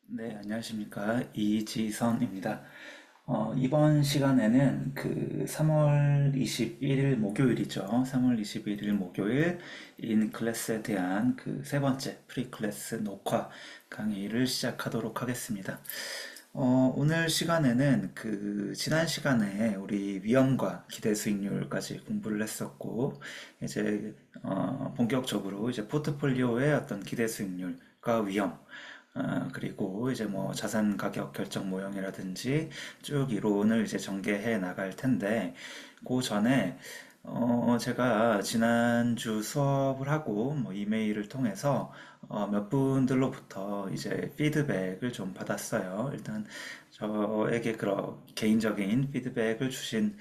네, 안녕하십니까. 이지선입니다. 이번 시간에는 그 3월 21일 목요일이죠. 3월 21일 목요일 인 클래스에 대한 그 세 번째 프리 클래스 녹화 강의를 시작하도록 하겠습니다. 오늘 시간에는 그 지난 시간에 우리 위험과 기대 수익률까지 공부를 했었고 이제 본격적으로 이제 포트폴리오의 어떤 기대 수익률과 위험 그리고 이제 뭐 자산 가격 결정 모형이라든지 쭉 이론을 이제 전개해 나갈 텐데, 그 전에 제가 지난주 수업을 하고 뭐 이메일을 통해서 몇 분들로부터 이제 피드백을 좀 받았어요. 일단 저에게 그런 개인적인 피드백을 주신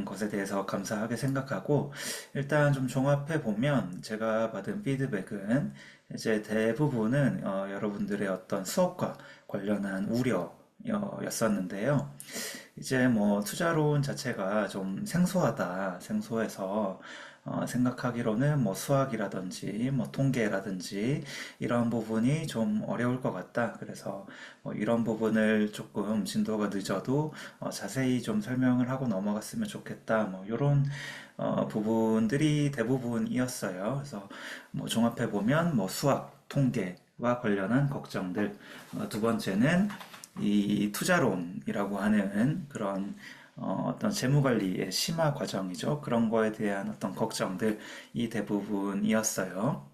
것에 대해서 감사하게 생각하고, 일단 좀 종합해 보면 제가 받은 피드백은 이제 대부분은 여러분들의 어떤 수업과 관련한 우려였었는데요. 이제 뭐 투자론 자체가 좀 생소하다, 생소해서 생각하기로는 뭐 수학이라든지 뭐 통계라든지 이런 부분이 좀 어려울 것 같다. 그래서 뭐 이런 부분을 조금 진도가 늦어도 자세히 좀 설명을 하고 넘어갔으면 좋겠다. 뭐 이런 부분들이 대부분이었어요. 그래서 뭐 종합해 보면 뭐 수학, 통계와 관련한 걱정들, 두 번째는 이 투자론이라고 하는 그런 어떤 재무관리의 심화 과정이죠. 그런 거에 대한 어떤 걱정들이 대부분이었어요.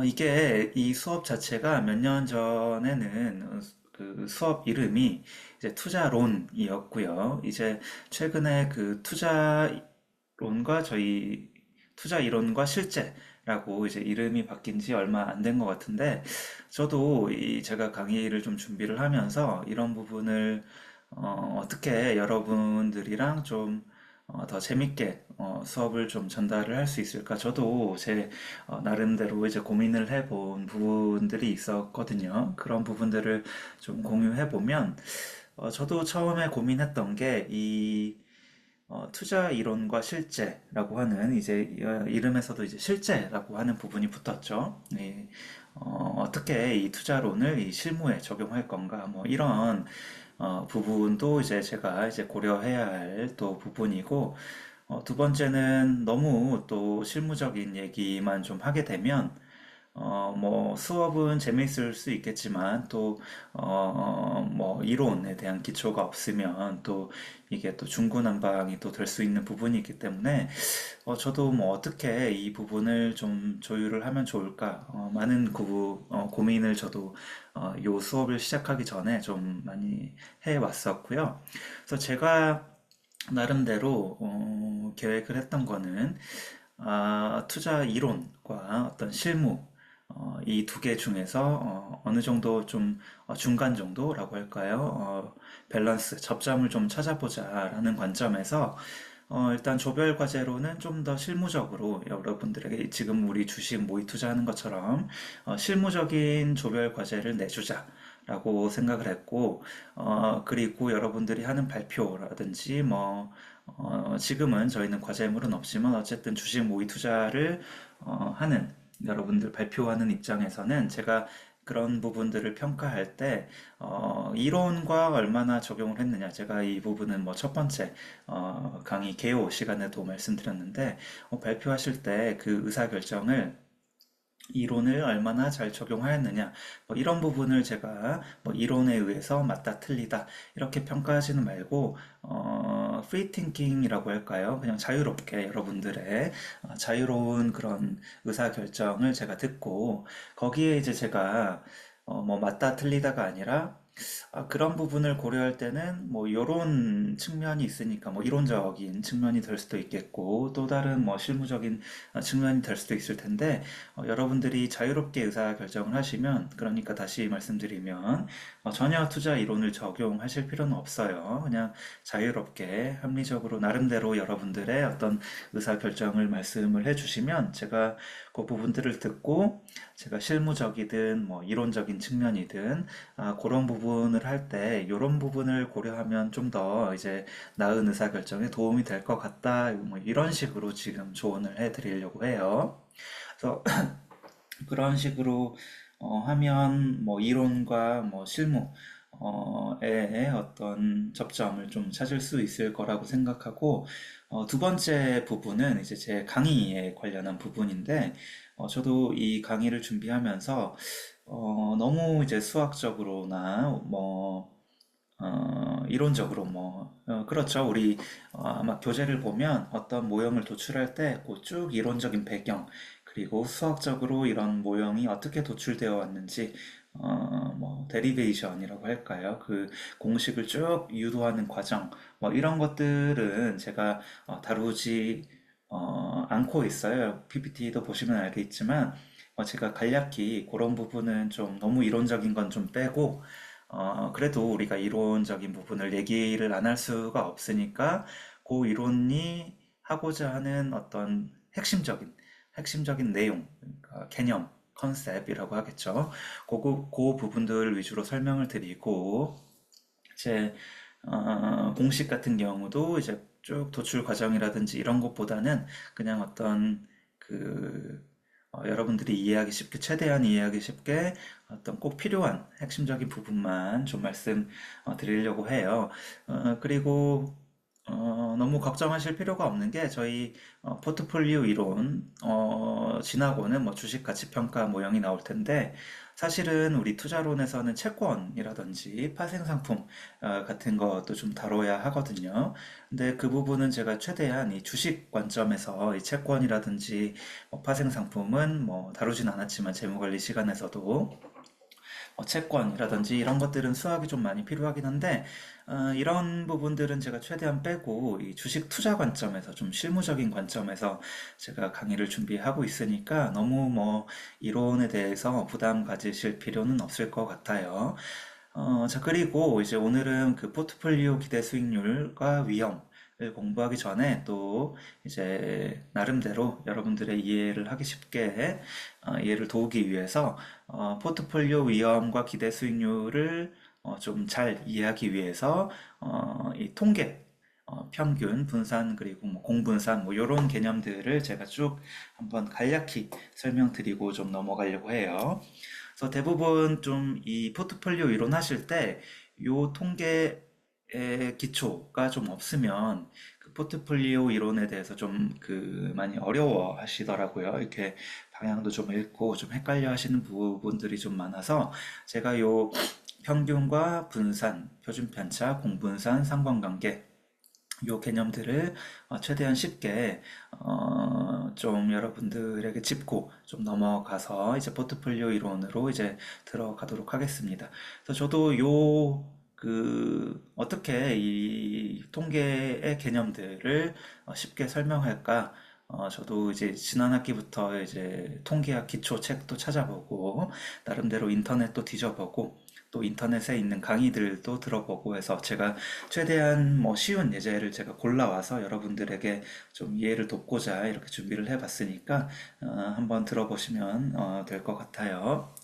이게 이 수업 자체가 몇 년 전에는 그 수업 이름이 이제 투자론이었고요. 이제 최근에 그 투자론과 저희 투자 이론과 실제라고 이제 이름이 바뀐 지 얼마 안 된 것 같은데, 저도 이 제가 강의를 좀 준비를 하면서 이런 부분을 어떻게 여러분들이랑 좀 더 재밌게 수업을 좀 전달을 할 수 있을까? 저도 제 나름대로 이제 고민을 해본 부분들이 있었거든요. 그런 부분들을 좀 공유해 보면, 저도 처음에 고민했던 게이 투자 이론과 실제라고 하는 이제 이름에서도 이제 실제라고 하는 부분이 붙었죠. 어떻게 이 투자론을 이 실무에 적용할 건가 뭐 이런 부분도 이제 제가 이제 고려해야 할 또 부분이고, 두 번째는 너무 또 실무적인 얘기만 좀 하게 되면 뭐 수업은 재미있을 수 있겠지만 또 뭐 이론에 대한 기초가 없으면 또 이게 또 중구난방이 또 될 수 있는 부분이 있기 때문에 저도 뭐 어떻게 이 부분을 좀 조율을 하면 좋을까 많은 고민을 저도 요 수업을 시작하기 전에 좀 많이 해 왔었고요. 그래서 제가 나름대로 계획을 했던 거는 투자 이론과 어떤 실무 이 두 개 중에서 어느 정도 좀 중간 정도라고 할까요? 밸런스, 접점을 좀 찾아보자라는 관점에서 일단 조별 과제로는 좀 더 실무적으로 여러분들에게 지금 우리 주식 모의 투자하는 것처럼 실무적인 조별 과제를 내주자라고 생각을 했고, 그리고 여러분들이 하는 발표라든지 뭐 지금은 저희는 과제물은 없지만 어쨌든 주식 모의 투자를 하는 여러분들 발표하는 입장에서는 제가 그런 부분들을 평가할 때 이론과 얼마나 적용을 했느냐, 제가 이 부분은 뭐 첫 번째 강의 개요 시간에도 말씀드렸는데 발표하실 때 그 의사결정을 이론을 얼마나 잘 적용하였느냐, 뭐 이런 부분을 제가 뭐 이론에 의해서 맞다 틀리다 이렇게 평가하지는 말고 프리 팅킹이라고 할까요? 그냥 자유롭게 여러분들의 자유로운 그런 의사 결정을 제가 듣고 거기에 이제 제가 뭐 맞다 틀리다가 아니라 그런 부분을 고려할 때는 뭐 이런 측면이 있으니까 뭐 이론적인 측면이 될 수도 있겠고 또 다른 뭐 실무적인 측면이 될 수도 있을 텐데, 여러분들이 자유롭게 의사 결정을 하시면, 그러니까 다시 말씀드리면 전혀 투자 이론을 적용하실 필요는 없어요. 그냥 자유롭게 합리적으로 나름대로 여러분들의 어떤 의사 결정을 말씀을 해주시면 제가 그 부분들을 듣고 제가 실무적이든 뭐 이론적인 측면이든 그런 부분을 할 때 이런 부분을 고려하면 좀 더 이제 나은 의사결정에 도움이 될 것 같다. 뭐 이런 식으로 지금 조언을 해드리려고 해요. 그래서 그런 식으로 하면 뭐 이론과 뭐 실무 에 어떤 접점을 좀 찾을 수 있을 거라고 생각하고 두 번째 부분은 이제 제 강의에 관련한 부분인데 저도 이 강의를 준비하면서 너무 이제 수학적으로나 뭐 이론적으로 그렇죠. 우리 아마 교재를 보면 어떤 모형을 도출할 때 그 쭉 이론적인 배경, 그리고 수학적으로 이런 모형이 어떻게 도출되어 왔는지, 뭐, 데리베이션이라고 할까요? 그 공식을 쭉 유도하는 과정, 뭐, 이런 것들은 제가 다루지 않고 있어요. PPT도 보시면 알겠지만, 제가 간략히 그런 부분은 좀 너무 이론적인 건 좀 빼고, 그래도 우리가 이론적인 부분을 얘기를 안 할 수가 없으니까 그 이론이 하고자 하는 어떤 핵심적인 내용, 그러니까 개념, 컨셉이라고 하겠죠. 그 부분들 위주로 설명을 드리고, 제 공식 같은 경우도 이제 쭉 도출 과정이라든지 이런 것보다는 그냥 어떤 그 여러분들이 이해하기 쉽게, 최대한 이해하기 쉽게 어떤 꼭 필요한 핵심적인 부분만 좀 말씀 드리려고 해요. 그리고 너무 걱정하실 필요가 없는 게 저희 포트폴리오 이론 지나고는 뭐 주식 가치 평가 모형이 나올 텐데 사실은 우리 투자론에서는 채권이라든지 파생 상품 같은 것도 좀 다뤄야 하거든요. 근데 그 부분은 제가 최대한 이 주식 관점에서 이 채권이라든지 뭐 파생 상품은 뭐 다루진 않았지만 재무관리 시간에서도 채권이라든지 이런 것들은 수학이 좀 많이 필요하긴 한데 이런 부분들은 제가 최대한 빼고 이 주식 투자 관점에서 좀 실무적인 관점에서 제가 강의를 준비하고 있으니까 너무 뭐 이론에 대해서 부담 가지실 필요는 없을 것 같아요. 자, 그리고 이제 오늘은 그 포트폴리오 기대 수익률과 위험을 공부하기 전에 또 이제 나름대로 여러분들의 이해를 하기 쉽게 이해를 도우기 위해서 포트폴리오 위험과 기대 수익률을 좀 잘 이해하기 위해서 이 통계 평균, 분산, 그리고 뭐 공분산, 뭐, 요런 개념들을 제가 쭉 한번 간략히 설명드리고 좀 넘어가려고 해요. 그래서 대부분 좀 이 포트폴리오 이론하실 때 요 통계의 기초가 좀 없으면 그 포트폴리오 이론에 대해서 좀 그 많이 어려워 하시더라고요. 이렇게 방향도 좀 읽고 좀 헷갈려 하시는 부분들이 좀 많아서 제가 요 평균과 분산, 표준 편차, 공분산, 상관관계 요 개념들을 최대한 쉽게 좀 여러분들에게 짚고 좀 넘어가서 이제 포트폴리오 이론으로 이제 들어가도록 하겠습니다. 그래서 저도 요 어떻게 이 통계의 개념들을 쉽게 설명할까? 저도 이제 지난 학기부터 이제 통계학 기초 책도 찾아보고 나름대로 인터넷도 뒤져보고 또 인터넷에 있는 강의들도 들어보고 해서 제가 최대한 뭐 쉬운 예제를 제가 골라와서 여러분들에게 좀 이해를 돕고자 이렇게 준비를 해봤으니까 한번 들어보시면 될 것 같아요.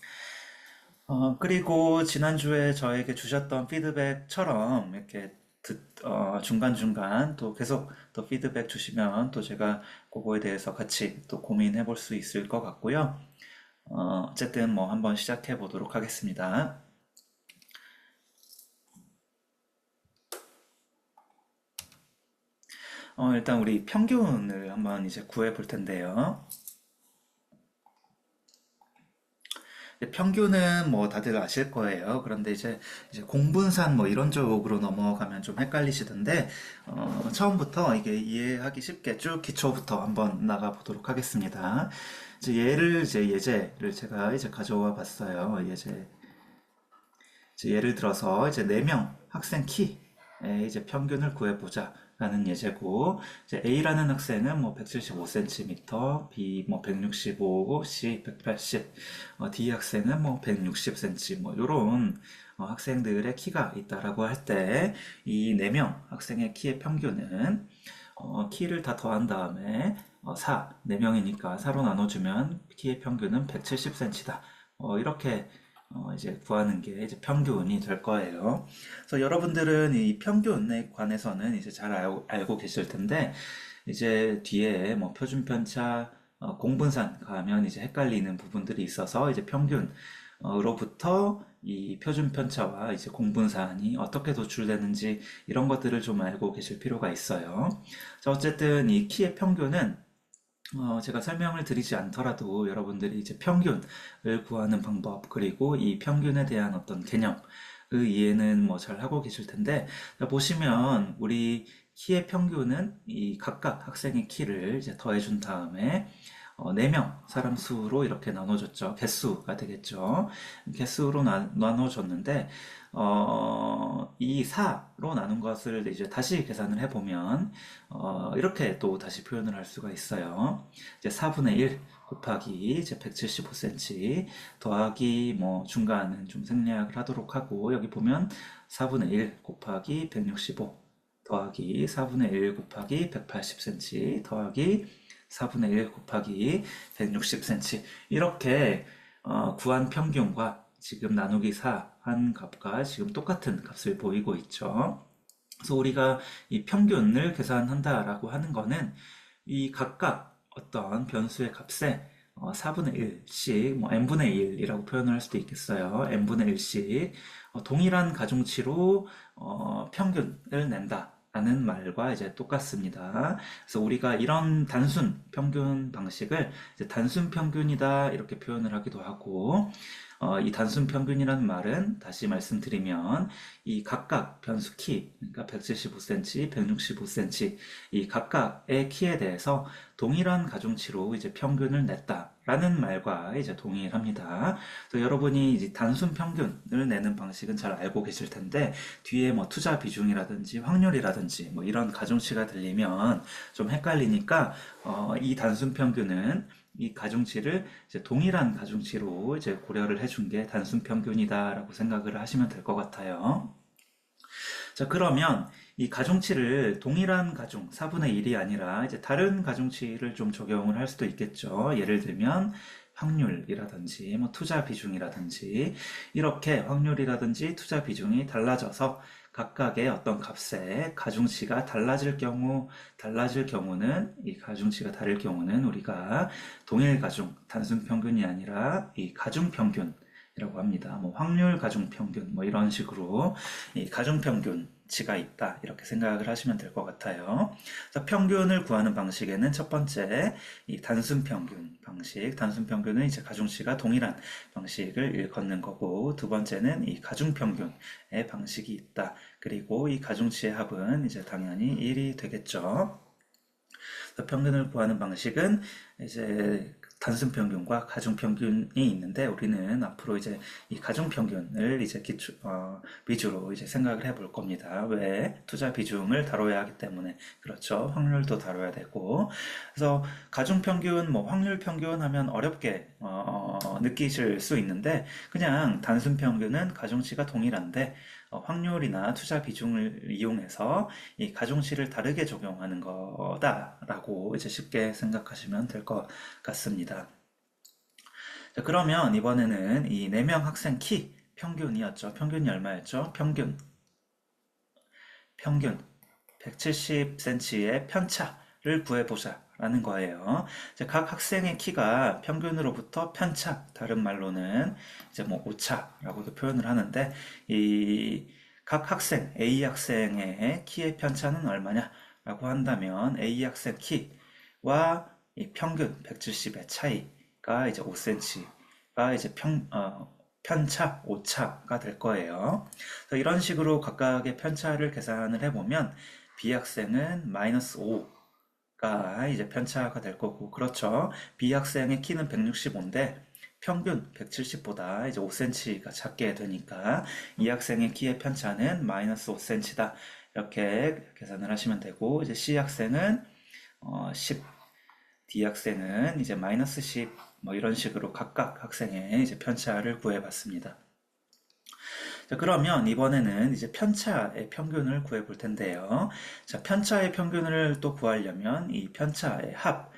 그리고 지난주에 저에게 주셨던 피드백처럼 이렇게 중간중간 또 계속 또 피드백 주시면 또 제가 그거에 대해서 같이 또 고민해 볼 수 있을 것 같고요. 어쨌든 뭐 한번 시작해 보도록 하겠습니다. 일단 우리 평균을 한번 이제 구해 볼 텐데요. 평균은 뭐 다들 아실 거예요. 그런데 이제 공분산 뭐 이런 쪽으로 넘어가면 좀 헷갈리시던데, 처음부터 이게 이해하기 쉽게 쭉 기초부터 한번 나가 보도록 하겠습니다. 이제 예제를 제가 이제 가져와 봤어요. 이제 예를 들어서 이제 4명 학생 키의 이제 평균을 구해보자 라는 예제고 이제 A라는 학생은 뭐 175cm, B 뭐 165, C 180, D 학생은 뭐 160cm 뭐 요런 학생들의 키가 있다라고 할 때 이 4명 학생의 키의 평균은 키를 다 더한 다음에 4, 4명이니까 4로 나눠주면 키의 평균은 170cm다. 이렇게 이제 구하는 게 이제 평균이 될 거예요. 그래서 여러분들은 이 평균에 관해서는 이제 잘 알고 계실 텐데, 이제 뒤에 뭐 표준 편차, 공분산 가면 이제 헷갈리는 부분들이 있어서 이제 평균, 로부터 이 표준 편차와 이제 공분 사안이 어떻게 도출되는지 이런 것들을 좀 알고 계실 필요가 있어요. 자, 어쨌든 이 키의 평균은 제가 설명을 드리지 않더라도 여러분들이 이제 평균을 구하는 방법, 그리고 이 평균에 대한 어떤 개념의 이해는 뭐 잘 하고 계실 텐데, 자, 보시면 우리 키의 평균은 이 각각 학생의 키를 이제 더해준 다음에 4명 사람 수로 이렇게 나눠줬죠. 개수가 되겠죠. 개수로 나눠줬는데, 이 4로 나눈 것을 이제 다시 계산을 해보면, 이렇게 또 다시 표현을 할 수가 있어요. 이제 4분의 1 곱하기 이제 175cm 더하기 뭐 중간은 좀 생략을 하도록 하고, 여기 보면 4분의 1 곱하기 165 더하기 4분의 1 곱하기 180cm 더하기 4분의 1 곱하기 160cm 이렇게 구한 평균과 지금 나누기 4 한 값과 지금 똑같은 값을 보이고 있죠. 그래서 우리가 이 평균을 계산한다라고 하는 거는 이 각각 어떤 변수의 값에 4분의 1씩, 뭐 n분의 1이라고 표현을 할 수도 있겠어요. n분의 1씩 동일한 가중치로 평균을 낸다. 라는 말과 이제 똑같습니다. 그래서 우리가 이런 단순 평균 방식을 이제 단순 평균이다 이렇게 표현을 하기도 하고, 이 단순 평균이라는 말은 다시 말씀드리면 이 각각 변수 키, 그러니까 175cm, 165cm 이 각각의 키에 대해서 동일한 가중치로 이제 평균을 냈다라는 말과 이제 동일합니다. 그래서 여러분이 이제 단순 평균을 내는 방식은 잘 알고 계실 텐데 뒤에 뭐 투자 비중이라든지 확률이라든지 뭐 이런 가중치가 들리면 좀 헷갈리니까 이 단순 평균은 이 가중치를 이제 동일한 가중치로 이제 고려를 해준 게 단순 평균이다라고 생각을 하시면 될 것 같아요. 자, 그러면 이 가중치를 동일한 가중, 4분의 1이 아니라 이제 다른 가중치를 좀 적용을 할 수도 있겠죠. 예를 들면 확률이라든지 뭐 투자 비중이라든지 이렇게 확률이라든지 투자 비중이 달라져서 각각의 어떤 값의 가중치가 달라질 경우는 이 가중치가 다를 경우는 우리가 동일 가중, 단순 평균이 아니라 이 가중 평균 이라고 합니다. 뭐 확률 가중 평균 뭐 이런 식으로 이 가중 평균치가 있다 이렇게 생각을 하시면 될 것 같아요. 그래서 평균을 구하는 방식에는 첫 번째 이 단순 평균 방식, 단순 평균은 이제 가중치가 동일한 방식을 일컫는 거고, 두 번째는 이 가중 평균의 방식이 있다. 그리고 이 가중치의 합은 이제 당연히 1이 되겠죠. 평균을 구하는 방식은 이제 단순 평균과 가중 평균이 있는데 우리는 앞으로 이제 이 가중 평균을 이제 위주로 이제 생각을 해볼 겁니다. 왜? 투자 비중을 다뤄야 하기 때문에 그렇죠. 확률도 다뤄야 되고. 그래서 가중 평균, 뭐 확률 평균 하면 어렵게 느끼실 수 있는데 그냥 단순 평균은 가중치가 동일한데 확률이나 투자 비중을 이용해서 이 가중치를 다르게 적용하는 거다라고 이제 쉽게 생각하시면 될 것 같습니다. 자, 그러면 이번에는 이 4명 학생 키 평균이었죠. 평균이 얼마였죠? 평균 170cm의 편차를 구해보자 라는 거예요. 이제 각 학생의 키가 평균으로부터 편차, 다른 말로는 이제 뭐 오차라고도 표현을 하는데 이 각 학생, A 학생의 키의 편차는 얼마냐라고 한다면 A 학생 키와 이 평균 170의 차이가 이제 5cm가 이제 편차, 오차가 될 거예요. 그래서 이런 식으로 각각의 편차를 계산을 해보면 B학생은 마이너스 5가 이제 편차가 될 거고, 그렇죠. B학생의 키는 165인데 평균 170보다 이제 5cm가 작게 되니까 이 학생의 키의 편차는 마이너스 5cm다. 이렇게 계산을 하시면 되고, 이제 C학생은 10, D학생은 이제 마이너스 10, 뭐 이런 식으로 각각 학생의 이제 편차를 구해봤습니다. 자, 그러면 이번에는 이제 편차의 평균을 구해 볼 텐데요. 자, 편차의 평균을 또 구하려면 이 편차의 합,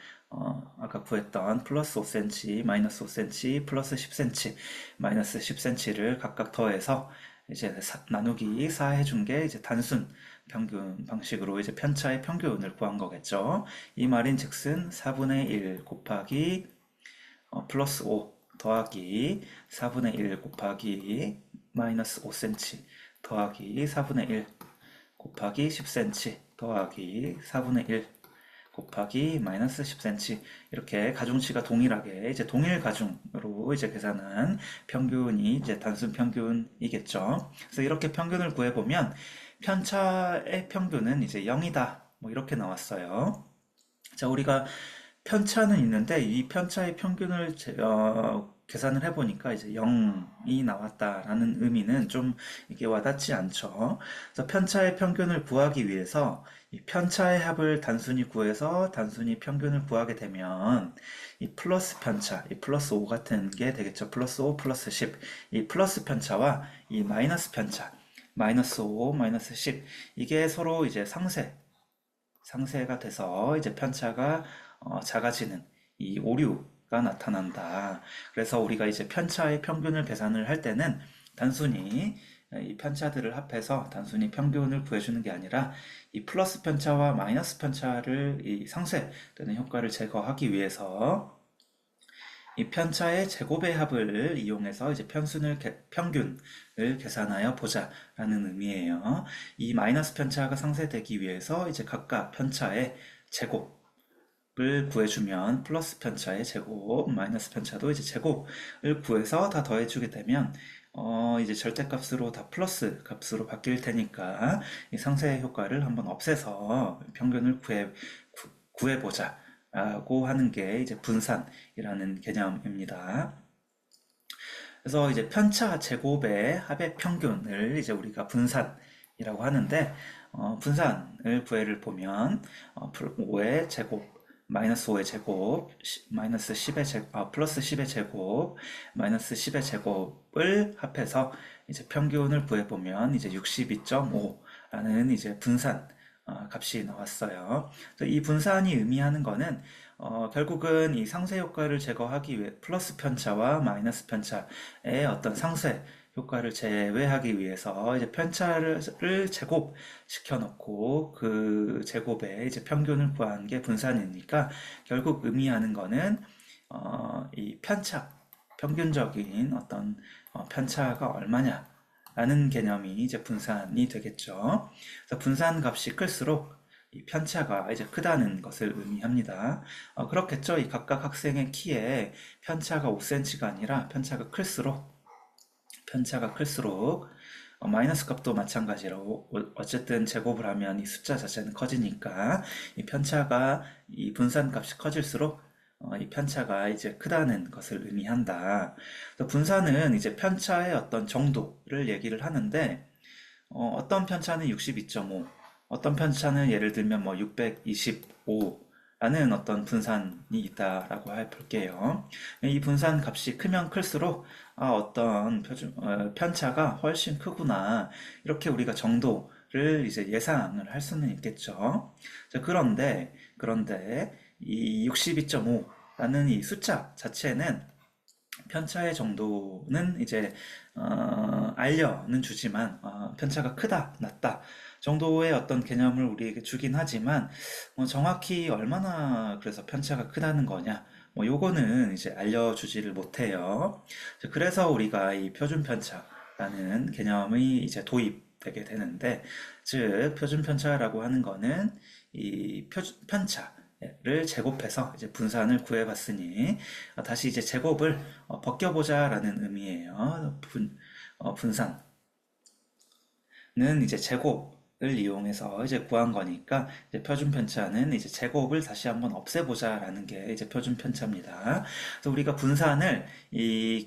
아까 구했던 플러스 5cm, 마이너스 5cm, 플러스 10cm, 마이너스 10cm를 각각 더해서 이제 나누기 4 해준 게 이제 단순 평균 방식으로 이제 편차의 평균을 구한 거겠죠. 이 말인 즉슨 4분의 1 곱하기 플러스 5 더하기 4분의 1 곱하기 마이너스 5cm 더하기 4분의 1 곱하기 10cm 더하기 4분의 1 곱하기 마이너스 10cm 이렇게 가중치가 동일하게 이제 동일 가중으로 이제 계산한 평균이 이제 단순 평균이겠죠. 그래서 이렇게 평균을 구해보면 편차의 평균은 이제 0이다. 뭐 이렇게 나왔어요. 자, 우리가 편차는 있는데 이 편차의 평균을 계산을 해보니까 이제 0이 나왔다라는 의미는 좀 이게 와닿지 않죠. 그래서 편차의 평균을 구하기 위해서 이 편차의 합을 단순히 구해서 단순히 평균을 구하게 되면 이 플러스 편차, 이 플러스 5 같은 게 되겠죠. 플러스 5 플러스 10. 이 플러스 편차와 이 마이너스 편차, 마이너스 5, 마이너스 10. 이게 서로 이제 상쇄가 돼서 이제 편차가 작아지는 이 오류가 나타난다. 그래서 우리가 이제 편차의 평균을 계산을 할 때는 단순히 이 편차들을 합해서 단순히 평균을 구해주는 게 아니라 이 플러스 편차와 마이너스 편차를 이 상쇄되는 효과를 제거하기 위해서 이 편차의 제곱의 합을 이용해서 이제 평균을 계산하여 보자라는 의미예요. 이 마이너스 편차가 상쇄되기 위해서 이제 각각 편차의 제곱을 구해주면 플러스 편차의 제곱, 마이너스 편차도 이제 제곱을 구해서 다 더해주게 되면 이제 절대값으로 다 플러스 값으로 바뀔 테니까 이 상쇄 효과를 한번 없애서 평균을 구해보자. 라고 하는 게 이제 분산이라는 개념입니다. 그래서 이제 편차 제곱의 합의 평균을 이제 우리가 분산이라고 하는데, 분산을 구해를 보면 5의 제곱 마이너스 5의 제곱 마이너스 10의 제곱 플러스 10의 제곱 마이너스 10의 제곱을 합해서 이제 평균을 구해보면 이제 62.5라는 이제 분산 값이 나왔어요. 그래서 이 분산이 의미하는 거는 결국은 이 상쇄 효과를 제거하기 위해 플러스 편차와 마이너스 편차의 어떤 상쇄 효과를 제외하기 위해서 이제 편차를 제곱시켜 놓고 그 제곱에 이제 평균을 구한 게 분산이니까 결국 의미하는 거는 이 평균적인 어떤 편차가 얼마냐 라는 개념이 이제 분산이 되겠죠. 그래서 분산 값이 클수록 이 편차가 이제 크다는 것을 의미합니다. 그렇겠죠. 이 각각 학생의 키에 편차가 5cm가 아니라 편차가 클수록 마이너스 값도 마찬가지로 어쨌든 제곱을 하면 이 숫자 자체는 커지니까 이 편차가 이 분산 값이 커질수록 이 편차가 이제 크다는 것을 의미한다. 그래서 분산은 이제 편차의 어떤 정도를 얘기를 하는데, 어떤 편차는 62.5, 어떤 편차는 예를 들면 뭐 625라는 어떤 분산이 있다라고 볼게요. 이 분산 값이 크면 클수록 어떤 편차가 훨씬 크구나. 이렇게 우리가 정도를 이제 예상을 할 수는 있겠죠. 자, 그런데 이 62.5라는 이 숫자 자체는 편차의 정도는 이제 알려는 주지만 편차가 크다, 낮다 정도의 어떤 개념을 우리에게 주긴 하지만 정확히 얼마나 그래서 편차가 크다는 거냐 뭐 요거는 이제 알려주지를 못해요. 그래서 우리가 이 표준 편차라는 개념이 이제 도입되게 되는데, 즉 표준 편차라고 하는 거는 이 편차를 제곱해서 이제 분산을 구해봤으니 다시 이제 제곱을 벗겨보자라는 의미예요. 분산은 이제 제곱을 이용해서 이제 구한 거니까 이제 표준 편차는 이제 제곱을 다시 한번 없애보자라는 게 이제 표준 편차입니다. 그래서 우리가 분산을 이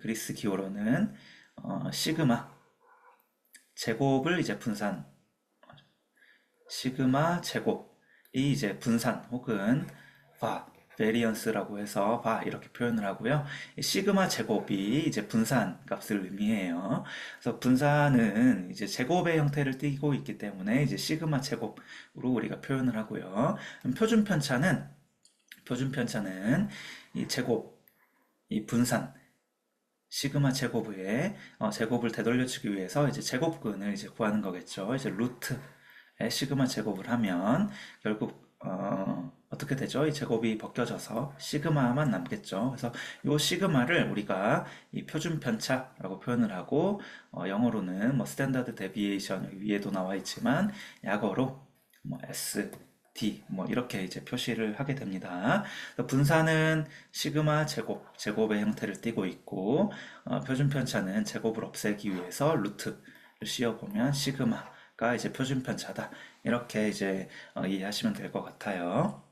그리스 기호로는 시그마 제곱을 이제 시그마 제곱이 이제 분산 혹은 베리언스라고 해서 이렇게 표현을 하고요. 이 시그마 제곱이 이제 분산 값을 의미해요. 그래서 분산은 이제 제곱의 형태를 띠고 있기 때문에 이제 시그마 제곱으로 우리가 표현을 하고요. 표준 편차는 이 제곱, 이 분산 시그마 제곱의 제곱을 되돌려주기 위해서 이제 제곱근을 이제 구하는 거겠죠. 이제 루트의 시그마 제곱을 하면 결국 어떻게 되죠? 이 제곱이 벗겨져서 시그마만 남겠죠. 그래서 이 시그마를 우리가 이 표준 편차라고 표현을 하고 영어로는 뭐 스탠다드 데비에이션 위에도 나와 있지만 약어로 뭐 S, D 뭐 이렇게 이제 표시를 하게 됩니다. 그래서 분산은 시그마 제곱, 제곱의 형태를 띠고 있고 표준 편차는 제곱을 없애기 위해서 루트를 씌워보면 시그마가 이제 표준 편차다. 이렇게 이제 이해하시면 될 것 같아요.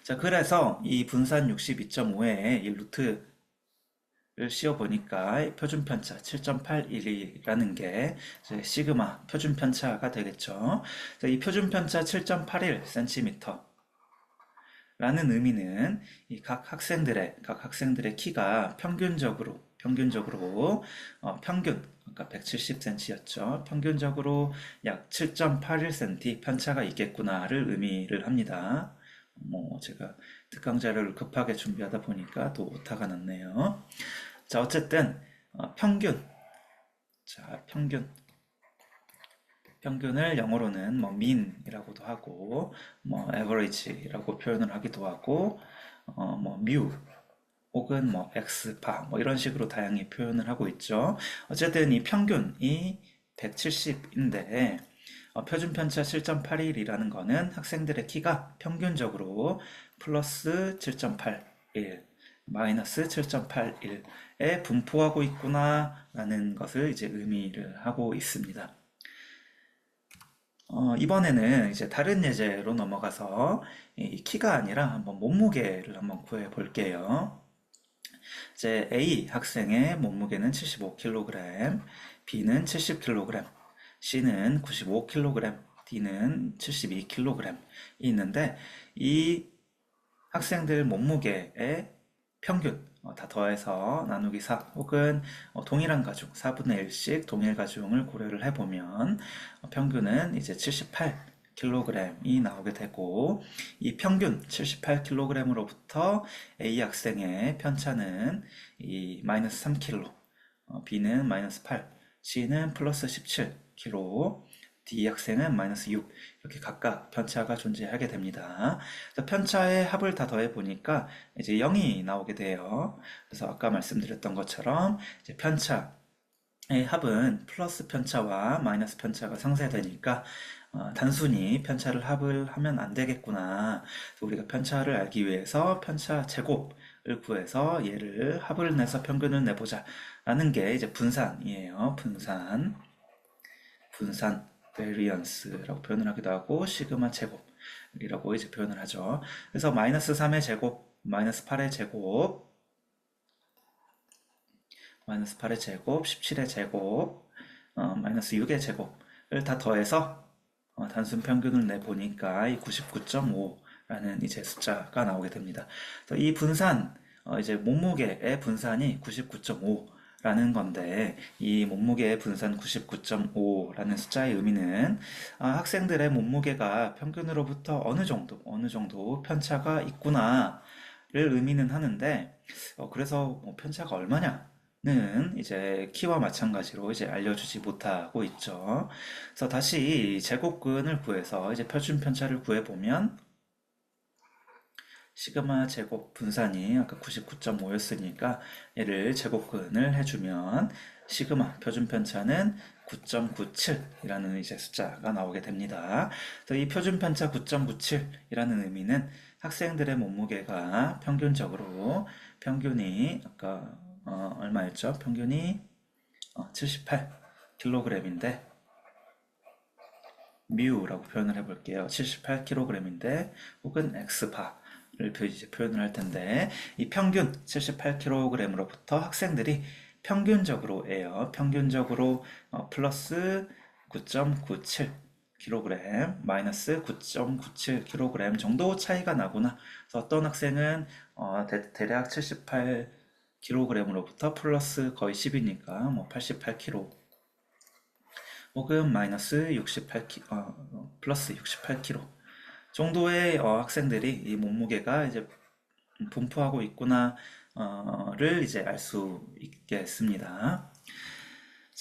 자, 그래서 이 분산 62.5에 이 루트를 씌워보니까 표준 편차 7.81이라는 게 이제 시그마 표준 편차가 되겠죠. 자, 이 표준 편차 7.81cm 라는 의미는 이 각 학생들의 키가 평균적으로 평균 아까 170cm였죠. 평균적으로 약 7.81cm 편차가 있겠구나를 의미를 합니다. 뭐 제가 특강 자료를 급하게 준비하다 보니까 또 오타가 났네요. 자, 어쨌든 평균. 자, 평균을 영어로는 뭐 mean이라고도 하고 뭐 average라고 표현을 하기도 하고 뭐 mu 혹은 뭐 x파 뭐 이런 식으로 다양히 표현을 하고 있죠. 어쨌든 이 평균이 170인데 표준 편차 7.81이라는 거는 학생들의 키가 평균적으로 플러스 7.81 마이너스 7.81에 분포하고 있구나라는 것을 이제 의미를 하고 있습니다. 이번에는 이제 다른 예제로 넘어가서 이 키가 아니라 한번 몸무게를 한번 구해 볼게요. 이제 A 학생의 몸무게는 75kg, B는 70kg, C는 95kg, D는 72kg이 있는데 이 학생들 몸무게의 평균 다 더해서 나누기 4 혹은 동일한 가중 4분의 1씩 동일 가중을 고려를 해보면 평균은 이제 78kg이 나오게 되고 이 평균 78kg으로부터 A 학생의 편차는 이 마이너스 3kg, B는 마이너스 8, C는 플러스 17kg, D 학생은 마이너스 6 이렇게 각각 편차가 존재하게 됩니다. 그래서 편차의 합을 다 더해 보니까 이제 0이 나오게 돼요. 그래서 아까 말씀드렸던 것처럼 이제 편차의 합은 플러스 편차와 마이너스 편차가 상쇄되니까 단순히 편차를 합을 하면 안 되겠구나. 그래서 우리가 편차를 알기 위해서 편차 제곱을 구해서 얘를 합을 내서 평균을 내보자 라는 게 이제 분산이에요. 분산 variance라고 표현을 하기도 하고 시그마 제곱이라고 이제 표현을 하죠. 그래서 마이너스 3의 제곱, 마이너스 8의 제곱, 마이너스 8의 제곱, 17의 제곱, 마이너스 6의 제곱을 다 더해서 단순 평균을 내보니까 이 99.5라는 이제 숫자가 나오게 됩니다. 그래서 이 분산, 이제 몸무게의 분산이 99.5라는 건데 이 몸무게의 분산 99.5라는 숫자의 의미는 학생들의 몸무게가 평균으로부터 어느 정도 편차가 있구나를 의미는 하는데 그래서 뭐 편차가 얼마냐는 이제 키와 마찬가지로 이제 알려주지 못하고 있죠. 그래서 다시 제곱근을 구해서 이제 표준 편차를 구해보면 시그마 제곱 분산이 아까 99.5였으니까 얘를 제곱근을 해주면 시그마 표준 편차는 9.97이라는 이제 숫자가 나오게 됩니다. 그래서 이 표준 편차 9.97이라는 의미는 학생들의 몸무게가 평균이 아까 얼마였죠? 평균이 78kg인데 뮤라고 표현을 해볼게요. 78kg인데 혹은 x바를 이제 표현을 할 텐데 이 평균 78kg으로부터 학생들이 평균적으로 플러스 9.97kg, 마이너스 9.97kg 정도 차이가 나구나. 그래서 어떤 학생은 대략 78kg으로부터 플러스 거의 10이니까 뭐 88kg 혹은 마이너스 68kg, 플러스 68kg 정도의 학생들이 이 몸무게가 이제 분포하고 있구나를 이제 알 수 있겠습니다.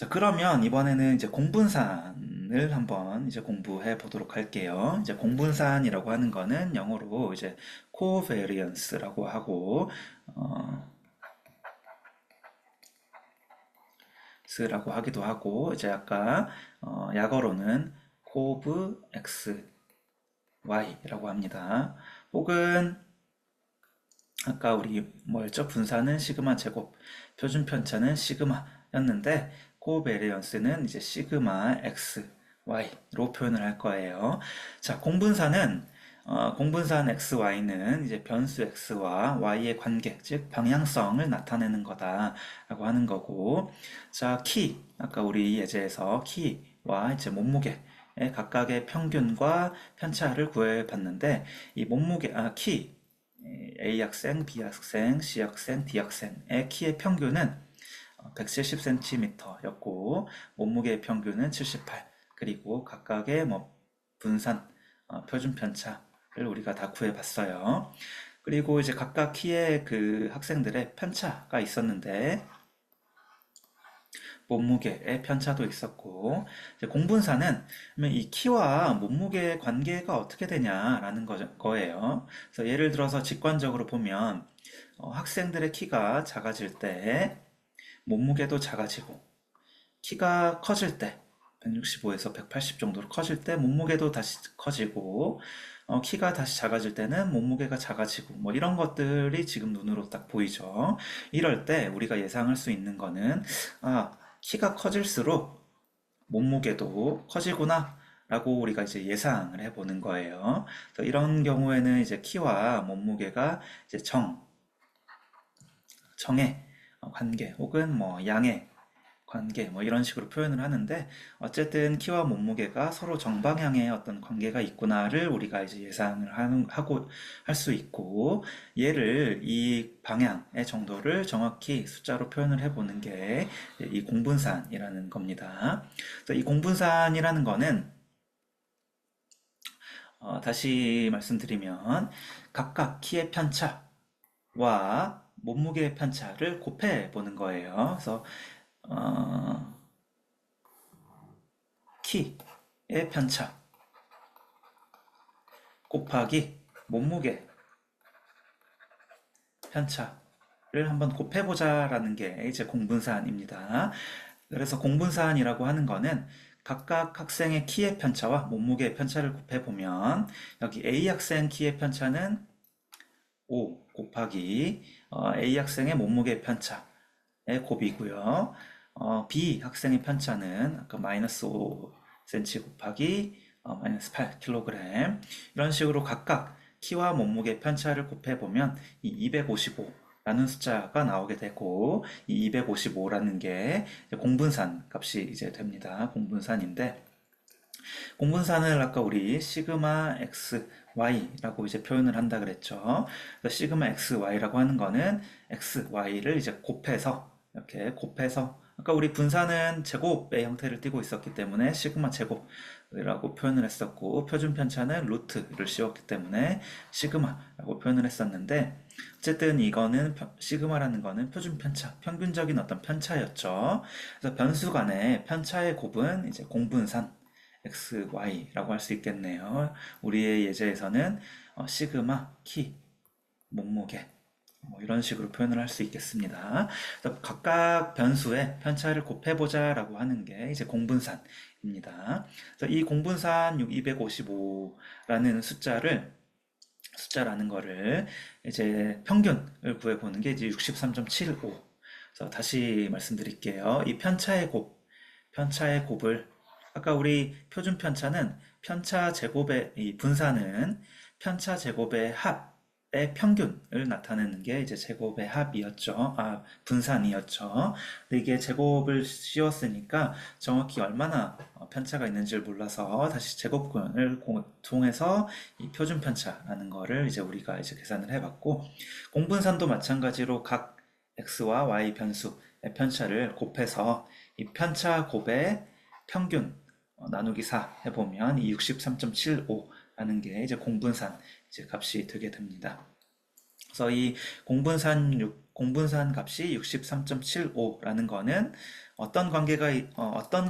자, 그러면 이번에는 이제 공분산을 한번 이제 공부해 보도록 할게요. 이제 공분산이라고 하는 거는 영어로 이제 covariance라고 하고, 어, s라고 하기도 하고, 이제 아까 약어로는 cov x y라고 합니다. 혹은 아까 우리 뭐였죠? 분산은 시그마 제곱, 표준 편차는 시그마였는데 코베리언스는 이제 시그마 x, y로 표현을 할 거예요. 자, 공분산은 공분산 x, y는 이제 변수 x와 y의 관계, 즉 방향성을 나타내는 거다라고 하는 거고, 자, 키, 아까 우리 예제에서 키와 이제 몸무게 각각의 평균과 편차를 구해봤는데 이 몸무게, 키 A 학생, B 학생, C 학생, D 학생의 키의 평균은 170cm였고 몸무게의 평균은 78. 그리고 각각의 뭐 분산, 표준 편차를 우리가 다 구해봤어요. 그리고 이제 각각 키의 그 학생들의 편차가 있었는데 몸무게의 편차도 있었고 이제 공분사는 그러면 이 키와 몸무게의 관계가 어떻게 되냐라는 거예요. 그래서 예를 들어서 직관적으로 보면 학생들의 키가 작아질 때 몸무게도 작아지고 키가 커질 때 165에서 180 정도로 커질 때 몸무게도 다시 커지고 키가 다시 작아질 때는 몸무게가 작아지고 뭐 이런 것들이 지금 눈으로 딱 보이죠. 이럴 때 우리가 예상할 수 있는 거는 키가 커질수록 몸무게도 커지구나 라고 우리가 이제 예상을 해보는 거예요. 그래서 이런 경우에는 이제 키와 몸무게가 이제 정의 관계 혹은 뭐 양의 관계 뭐 이런 식으로 표현을 하는데 어쨌든 키와 몸무게가 서로 정방향의 어떤 관계가 있구나를 우리가 이제 예상을 하고 할 수 있고 얘를 이 방향의 정도를 정확히 숫자로 표현을 해보는 게 이 공분산이라는 겁니다. 그래서 이 공분산이라는 거는 다시 말씀드리면 각각 키의 편차와 몸무게의 편차를 곱해 보는 거예요. 그래서 어, 키의 편차 곱하기 몸무게 편차를 한번 곱해보자라는 게 이제 공분사안입니다. 그래서 공분사안이라고 하는 거는 각각 학생의 키의 편차와 몸무게의 편차를 곱해보면 여기 A 학생 키의 편차는 5 곱하기 A 학생의 몸무게 편차의 곱이고요. B 학생의 편차는 아까 마이너스 5cm 곱하기 마이너스 8kg 이런 식으로 각각 키와 몸무게 편차를 곱해보면 이 255라는 숫자가 나오게 되고 이 255라는 게 공분산 값이 이제 됩니다. 공분산인데 공분산을 아까 우리 시그마 x, y라고 이제 표현을 한다 그랬죠. 그래서 시그마 x, y라고 하는 거는 x, y를 이제 곱해서 이렇게 곱해서 아까 우리 분산은 제곱의 형태를 띠고 있었기 때문에 시그마 제곱이라고 표현을 했었고 표준 편차는 루트를 씌웠기 때문에 시그마라고 표현을 했었는데 어쨌든 이거는 시그마라는 거는 표준 편차, 평균적인 어떤 편차였죠. 그래서 변수 간의 편차의 곱은 이제 공분산 x, y라고 할 수 있겠네요. 우리의 예제에서는 시그마, 키, 몸무게 뭐 이런 식으로 표현을 할 수 있겠습니다. 그래서 각각 변수의 편차를 곱해보자라고 하는 게 이제 공분산입니다. 그래서 이 공분산 255라는 숫자라는 거를 이제 평균을 구해보는 게 이제 63.75. 그래서 다시 말씀드릴게요. 이 편차의 곱을 아까 우리 표준 편차는 편차 제곱의 이 분산은 편차 제곱의 합의 평균을 나타내는 게 이제 제곱의 합이었죠. 분산이었죠. 근데 이게 제곱을 씌웠으니까 정확히 얼마나 편차가 있는지를 몰라서 다시 제곱근을 통해서 이 표준 편차라는 거를 이제 우리가 이제 계산을 해봤고 공분산도 마찬가지로 각 x와 y 변수의 편차를 곱해서 이 편차 곱의 평균 나누기 4 해보면 이 63.75라는 게 이제 공분산 이제 값이 되게 됩니다. 그래서 이 공분산 값이 63.75라는 거는 어떤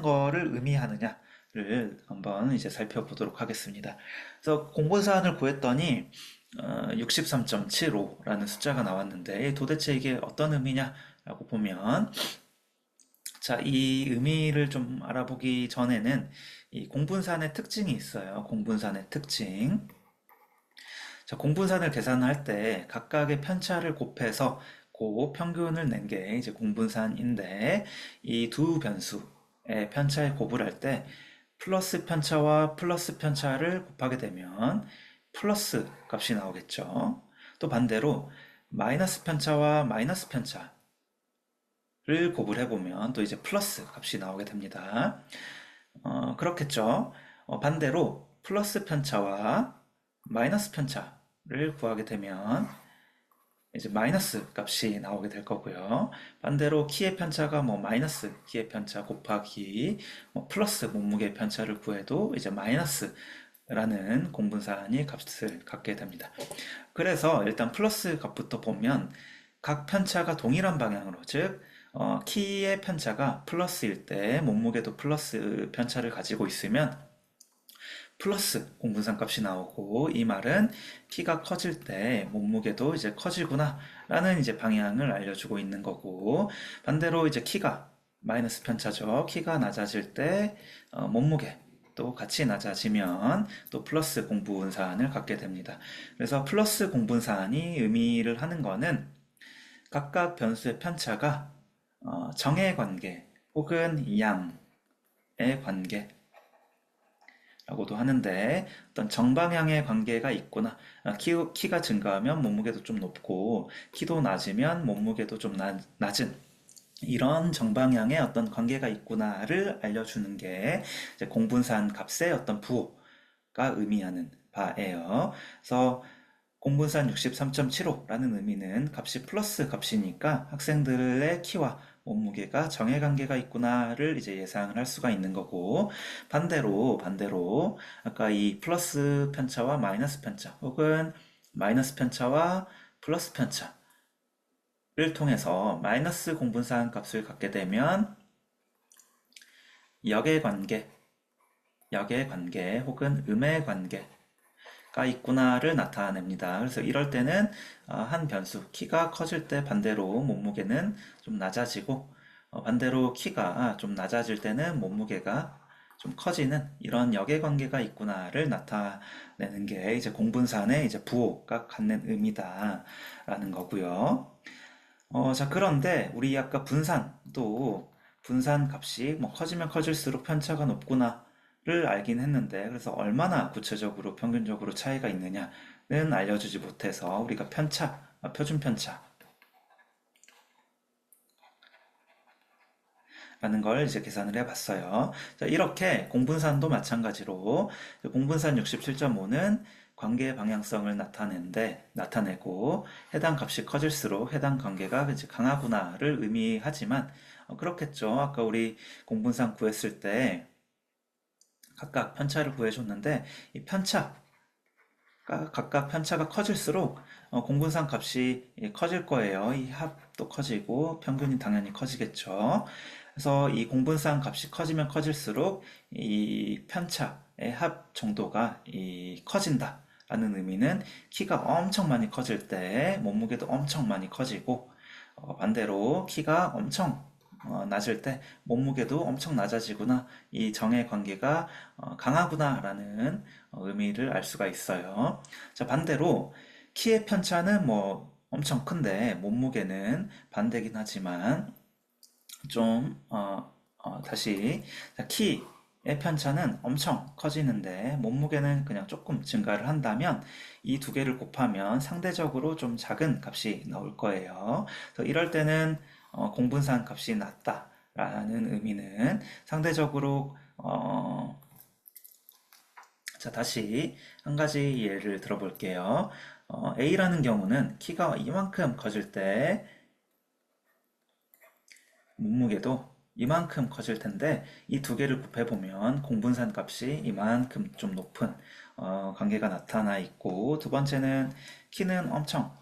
거를 의미하느냐를 한번 이제 살펴보도록 하겠습니다. 그래서 공분산을 구했더니 63.75라는 숫자가 나왔는데 도대체 이게 어떤 의미냐라고 보면 자, 이 의미를 좀 알아보기 전에는 이 공분산의 특징이 있어요. 공분산의 특징. 자, 공분산을 계산할 때 각각의 편차를 곱해서 그 평균을 낸 게 이제 공분산인데 이 두 변수의 편차의 곱을 할 때 플러스 편차와 플러스 편차를 곱하게 되면 플러스 값이 나오겠죠. 또 반대로 마이너스 편차와 마이너스 편차를 곱을 해보면 또 이제 플러스 값이 나오게 됩니다. 그렇겠죠. 반대로 플러스 편차와 마이너스 편차를 구하게 되면 이제 마이너스 값이 나오게 될 거고요. 반대로 키의 편차가 뭐 마이너스 키의 편차 곱하기 뭐 플러스 몸무게 편차를 구해도 이제 마이너스라는 공분산이 값을 갖게 됩니다. 그래서 일단 플러스 값부터 보면 각 편차가 동일한 방향으로 즉 키의 편차가 플러스일 때 몸무게도 플러스 편차를 가지고 있으면 플러스 공분산 값이 나오고 이 말은 키가 커질 때 몸무게도 이제 커지구나 라는 이제 방향을 알려주고 있는 거고 반대로 이제 키가 마이너스 편차죠. 키가 낮아질 때 몸무게 또 같이 낮아지면 또 플러스 공분산을 갖게 됩니다. 그래서 플러스 공분산이 의미를 하는 거는 각각 변수의 편차가 정의 관계 혹은 양의 관계 라고도 하는데 어떤 정방향의 관계가 있구나. 키가 증가하면 몸무게도 좀 높고 키도 낮으면 몸무게도 좀 낮은 이런 정방향의 어떤 관계가 있구나를 알려주는 게 이제 공분산 값의 어떤 부호가 의미하는 바예요. 그래서 공분산 63.75라는 의미는 값이 플러스 값이니까 학생들의 키와 몸무게가 정해관계가 있구나를 이제 예상을 할 수가 있는 거고 반대로 아까 이 플러스 편차와 마이너스 편차 혹은 마이너스 편차와 플러스 편차를 통해서 마이너스 공분산 값을 갖게 되면 역의 관계, 역의 관계 혹은 음의 관계 가 있구나를 나타냅니다. 그래서 이럴 때는 한 변수, 키가 커질 때 반대로 몸무게는 좀 낮아지고 반대로 키가 좀 낮아질 때는 몸무게가 좀 커지는 이런 역의 관계가 있구나를 나타내는 게 이제 공분산의 이제 부호가 갖는 의미다라는 거고요. 자, 그런데 우리 아까 분산도 분산 값이 뭐 커지면 커질수록 편차가 높구나를 알긴 했는데 그래서 얼마나 구체적으로 평균적으로 차이가 있느냐는 알려주지 못해서 우리가 편차, 표준 편차라는 걸 이제 계산을 해봤어요. 자, 이렇게 공분산도 마찬가지로 공분산 67.5는 관계의 방향성을 나타내고 해당 값이 커질수록 해당 관계가 이제 강하구나를 의미하지만 그렇겠죠. 아까 우리 공분산 구했을 때 각각 편차를 구해줬는데 이 편차가 각각 편차가 커질수록 공분산 값이 커질 거예요. 이 합도 커지고 평균이 당연히 커지겠죠. 그래서 이 공분산 값이 커지면 커질수록 이 편차의 합 정도가 커진다. 라는 의미는 키가 엄청 많이 커질 때 몸무게도 엄청 많이 커지고 반대로 키가 엄청 낮을 때 몸무게도 엄청 낮아지구나. 이 정의 관계가 강하구나라는 의미를 알 수가 있어요. 자, 반대로 키의 편차는 뭐 엄청 큰데 몸무게는 반대긴 하지만 좀 다시 자, 키의 편차는 엄청 커지는데 몸무게는 그냥 조금 증가를 한다면 이 두 개를 곱하면 상대적으로 좀 작은 값이 나올 거예요. 그래서 이럴 때는 공분산 값이 낮다라는 의미는 상대적으로 자, 다시 한 가지 예를 들어볼게요. A라는 경우는 키가 이만큼 커질 때 몸무게도 이만큼 커질 텐데 이 두 개를 곱해보면 공분산 값이 이만큼 좀 높은 관계가 나타나 있고 두 번째는 키는 엄청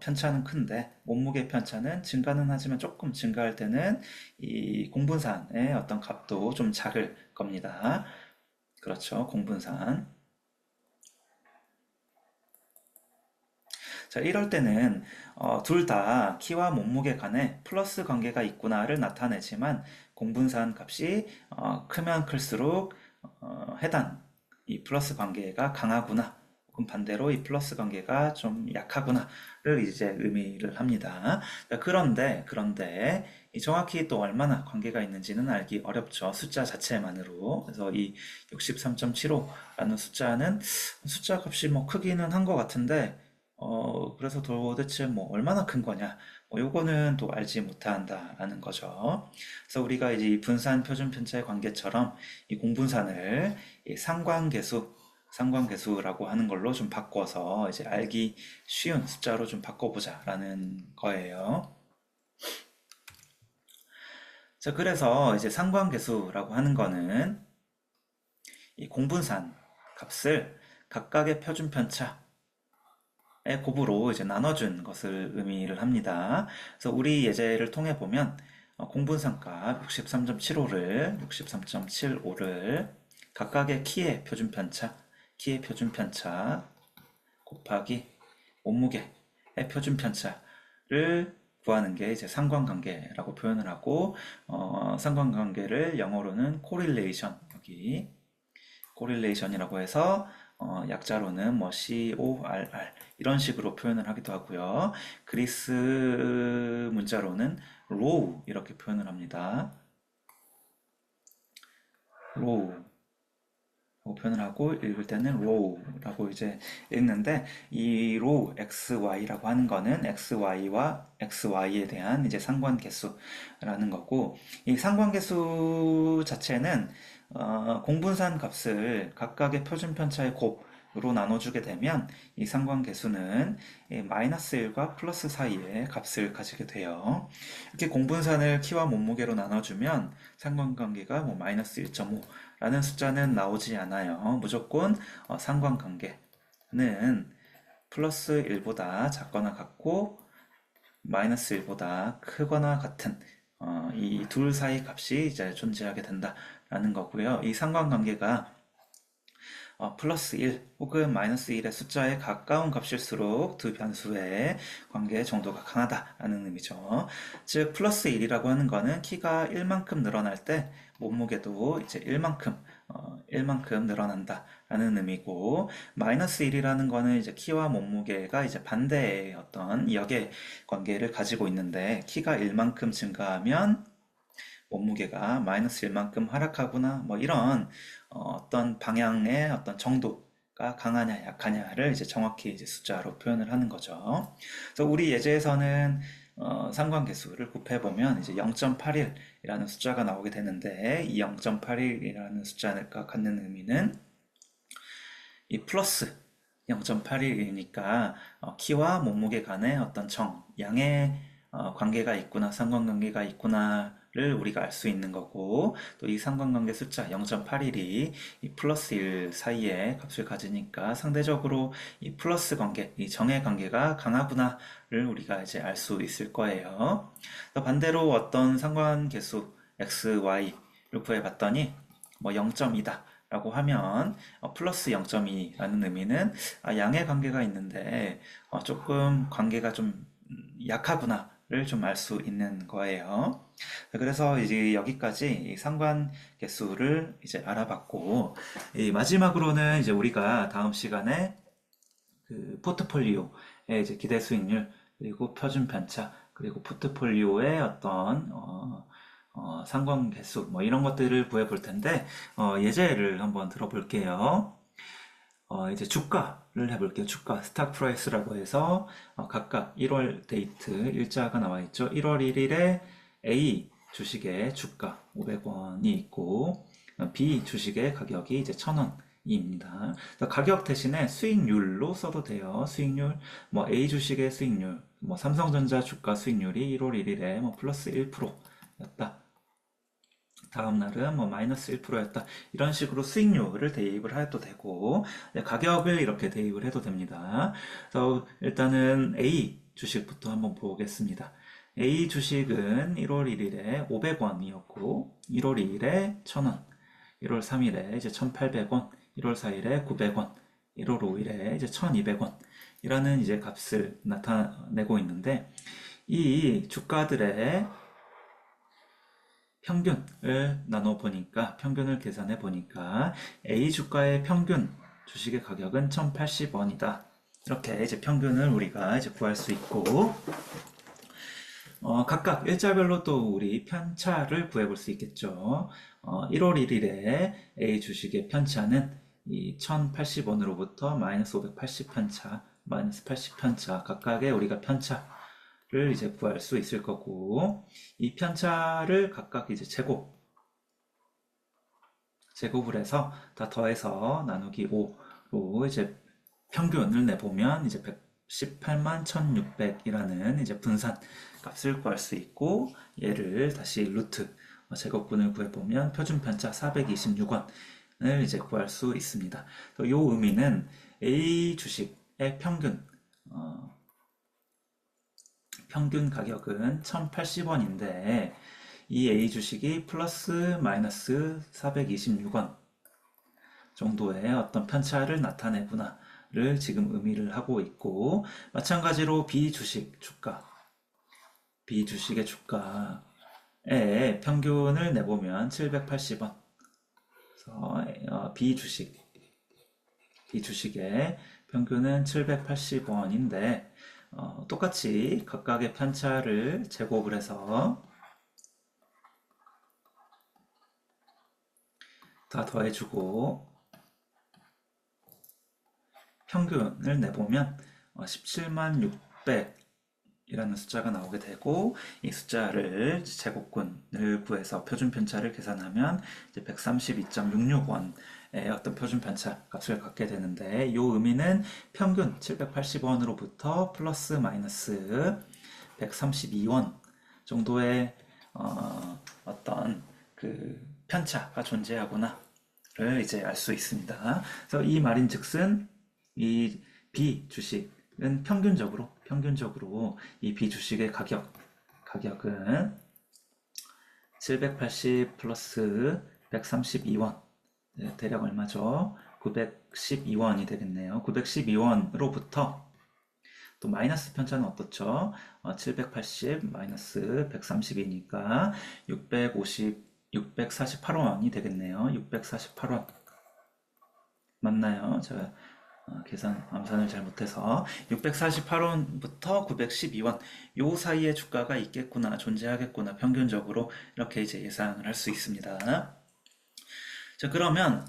편차는 큰데 몸무게 편차는 증가는 하지만 조금 증가할 때는 이 공분산의 어떤 값도 좀 작을 겁니다. 그렇죠. 공분산. 자, 이럴 때는 둘 다 키와 몸무게 간에 플러스 관계가 있구나를 나타내지만 공분산 값이 크면 클수록 해당 이 플러스 관계가 강하구나 혹은 반대로 이 플러스 관계가 좀 약하구나를 이제 의미를 합니다. 자, 그런데 이 정확히 또 얼마나 관계가 있는지는 알기 어렵죠. 숫자 자체만으로. 그래서 이 63.75라는 숫자는 숫자 값이 뭐 크기는 한 것 같은데 그래서 도대체 뭐 얼마나 큰 거냐? 뭐 요거는 또 알지 못한다라는 거죠. 그래서 우리가 이제 이 분산 표준 편차의 관계처럼 이 공분산을 이 상관계수라고 하는 걸로 좀 바꿔서 이제 알기 쉬운 숫자로 좀 바꿔보자라는 거예요. 자, 그래서 이제 상관계수라고 하는 거는 이 공분산 값을 각각의 표준 편차 의 곱으로 이제 나눠준 것을 의미를 합니다. 그래서 우리 예제를 통해 보면 공분상값 63.75를 각각의 키의 표준 편차 곱하기 몸무게의 표준 편차를 구하는 게 이제 상관관계라고 표현을 하고 상관관계를 영어로는 correlation 여기 correlation이라고 해서 약자로는 뭐 CORR 이런 식으로 표현을 하기도 하고요. 그리스 문자로는 row 이렇게 표현을 합니다. row 라고 표현을 하고 읽을 때는 row라고 이제 읽는데 이 row xy라고 하는 거는 xy와 xy에 대한 이제 상관계수라는 거고 이 상관계수 자체는 공분산 값을 각각의 표준 편차의 곱으로 나눠주게 되면 이 상관계수는 이 마이너스 1과 플러스 사이의 값을 가지게 돼요. 이렇게 공분산을 키와 몸무게로 나눠주면 상관관계가 뭐 마이너스 1.5 라는 숫자는 나오지 않아요. 무조건 상관관계는 플러스 1보다 작거나 같고 마이너스 1보다 크거나 같은 이 둘 사이 값이 이제 존재하게 된다라는 거고요. 이 상관관계가 플러스 1 혹은 마이너스 1의 숫자에 가까운 값일수록 두 변수의 관계 정도가 강하다라는 의미죠. 즉 플러스 1이라고 하는 거는 키가 1만큼 늘어날 때 몸무게도 이제 1만큼 늘어난다라는 의미고 마이너스 1이라는 거는 이제 키와 몸무게가 이제 반대의 어떤 역의 관계를 가지고 있는데 키가 1만큼 증가하면 몸무게가 마이너스 1만큼 하락하거나 뭐 이런 어떤 방향의 어떤 정도가 강하냐 약하냐를 이제 정확히 이제 숫자로 표현을 하는 거죠. 그래서 우리 예제에서는 상관계수를 곱해보면 이제 0.81이라는 숫자가 나오게 되는데 이 0.81이라는 숫자가 갖는 의미는 이 플러스 0.81이니까 키와 몸무게 간의 어떤 양의 관계가 있구나, 상관관계가 있구나를 우리가 알 수 있는 거고, 또 이 상관관계 숫자 0.81이 이 플러스 1 사이에 값을 가지니까 상대적으로 이 플러스 관계, 이 정의 관계가 강하구나를 우리가 이제 알 수 있을 거예요. 또 반대로 어떤 상관계수 x, y를 구해봤더니 뭐 0.2다. 라고 하면 플러스 0.2라는 의미는 양의 관계가 있는데 조금 관계가 좀 약하구나를 좀 알 수 있는 거예요. 그래서 이제 여기까지 이 상관계수를 이제 알아봤고 이 마지막으로는 이제 우리가 다음 시간에 그 포트폴리오의 이제 기대 수익률 그리고 표준 편차 그리고 포트폴리오의 어떤 상관계수 뭐 이런 것들을 구해 볼 텐데 예제를 한번 들어볼게요. 이제 주가를 해볼게요. 주가 스탁 프라이스라고 해서 각각 1월 데이트 일자가 나와 있죠. 1월 1일에 A 주식의 주가 500원이 있고 B 주식의 가격이 이제 1,000원입니다. 가격 대신에 수익률로 써도 돼요. 수익률 뭐 A 주식의 수익률 뭐 삼성전자 주가 수익률이 1월 1일에 뭐 플러스 1%였다. 다음 날은 뭐 마이너스 1%였다. 이런 식으로 수익률을 대입을 해도 되고 가격을 이렇게 대입을 해도 됩니다. 그래서 일단은 A 주식부터 한번 보겠습니다. A 주식은 1월 1일에 500원이었고 1월 2일에 1000원, 1월 3일에 이제 1800원, 1월 4일에 900원, 1월 5일에 이제 1200원 이라는 이제 값을 나타내고 있는데 이 주가들의 평균을 나눠 보니까 평균을 계산해 보니까 A 주가의 평균 주식의 가격은 1080원이다. 이렇게 이제 평균을 우리가 이제 구할 수 있고 각각 일자별로 또 우리 편차를 구해볼 수 있겠죠. 1월 1일에 A 주식의 편차는 이 1080원으로부터 마이너스 580편차, 마이너스 80편차 각각의 우리가 편차를 이제 구할 수 있을 거고 이 편차를 각각 이제 제곱을 해서 다 더해서 나누기 5로 이제 평균을 내보면 이제 118만 1600이라는 이제 분산 값을 구할 수 있고 얘를 다시 루트 제곱근을 구해보면 표준 편차 426원을 이제 구할 수 있습니다. 이 의미는 A 주식의 평균 가격은 1080원인데 이 A 주식이 플러스 마이너스 426원 정도의 어떤 편차를 나타내구나를 지금 의미를 하고 있고 마찬가지로 B 주식의 주가의 평균을 내보면 780원 그래서 B 주식의 평균은 780원인데 똑같이 각각의 편차를 제곱을 해서 다 더해주고 평균을 내보면 17만 600이라는 숫자가 나오게 되고 이 숫자를 제곱근을 구해서 표준 편차를 계산하면 132.66원의 어떤 표준 편차 값을 갖게 되는데 이 의미는 평균 780원으로부터 플러스 마이너스 132원 정도의 어떤 그 편차가 존재하구나를 이제 알 수 있습니다. 그래서 이 말인즉슨 이 B 주식은 평균적으로 이 B 주식의 가격은 780 플러스 132원 대략 얼마죠? 912원이 되겠네요. 912원으로부터 또 마이너스 편차는 어떻죠? 780 마이너스 132니까 648원이 되겠네요. 648원 맞나요? 제가 암산을 잘못해서 648원부터 912원 요 사이에 주가가 있겠구나, 존재하겠구나, 평균적으로 이렇게 이제 예상을 할 수 있습니다. 자, 그러면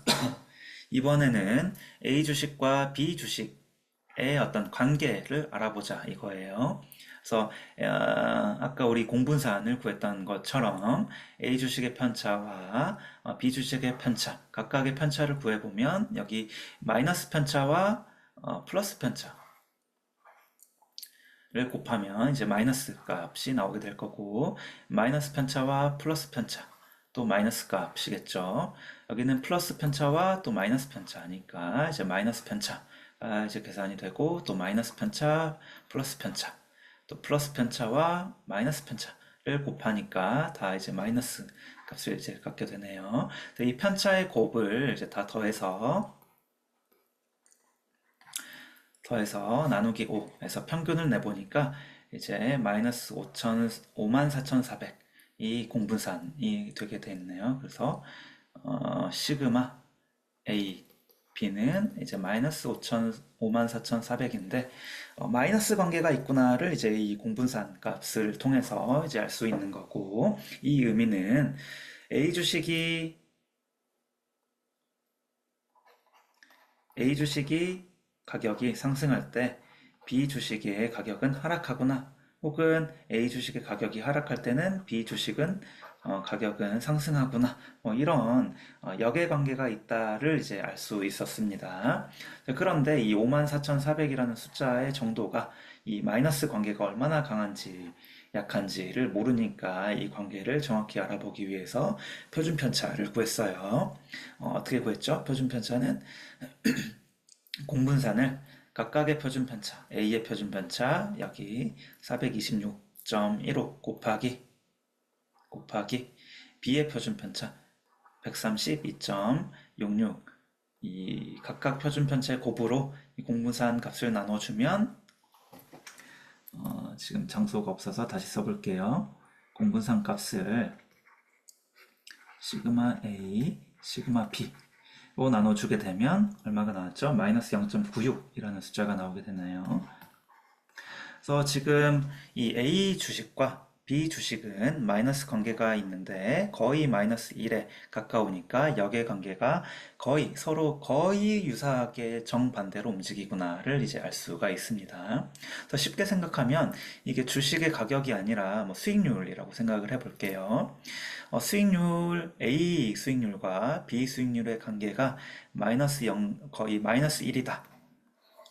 이번에는 A 주식과 B 주식의 어떤 관계를 알아보자 이거예요. 그래서 아까 우리 공분산을 구했던 것처럼 A 주식의 편차와 B 주식의 편차 각각의 편차를 구해보면 여기 마이너스 편차와 플러스 편차를 곱하면 이제 마이너스 값이 나오게 될 거고 마이너스 편차와 플러스 편차 또 마이너스 값이겠죠. 여기는 플러스 편차와 또 마이너스 편차니까 이제 마이너스 편차가 이제 계산이 되고 또 마이너스 편차 플러스 편차 또 플러스 편차와 마이너스 편차를 곱하니까 다 이제 마이너스 값을 이제 갖게 되네요. 이 편차의 곱을 이제 다 더해서 나누기 5에서 평균을 내보니까 이제 마이너스 54,400 이 공분산이 되게 되겠네요. 그래서 시그마 A B는 이제 마이너스 54,400인데 마이너스 관계가 있구나를 이제 이 공분산 값을 통해서 이제 알 수 있는 거고 이 의미는 A 주식이 가격이 상승할 때 B 주식의 가격은 하락하거나 혹은 A 주식의 가격이 하락할 때는 B 주식은 가격은 상승하구나 이런 역의 관계가 있다를 이제 알 수 있었습니다. 그런데 이 54,400이라는 숫자의 정도가 이 마이너스 관계가 얼마나 강한지 약한지를 모르니까 이 관계를 정확히 알아보기 위해서 표준 편차를 구했어요. 어떻게 구했죠? 표준 편차는 공분산을 각각의 표준 편차, A의 표준 편차 여기 426.15 곱하기 B의 표준 편차 132.66 이 각각 표준 편차의 곱으로 이 공분산 값을 나눠주면 지금 장소가 없어서 다시 써볼게요. 공분산 값을 시그마 A, 시그마 B로 나눠주게 되면 얼마가 나왔죠? 마이너스 0.96이라는 숫자가 나오게 되나요? 그래서 지금 이 A 주식과 B 주식은 마이너스 관계가 있는데 거의 마이너스 1에 가까우니까 역의 관계가 거의 서로 거의 유사하게 정반대로 움직이구나를 이제 알 수가 있습니다. 더 쉽게 생각하면 이게 주식의 가격이 아니라 뭐 수익률이라고 생각을 해볼게요. 수익률 A 수익률과 B 수익률의 관계가 마이너스 0 거의 마이너스 1이다.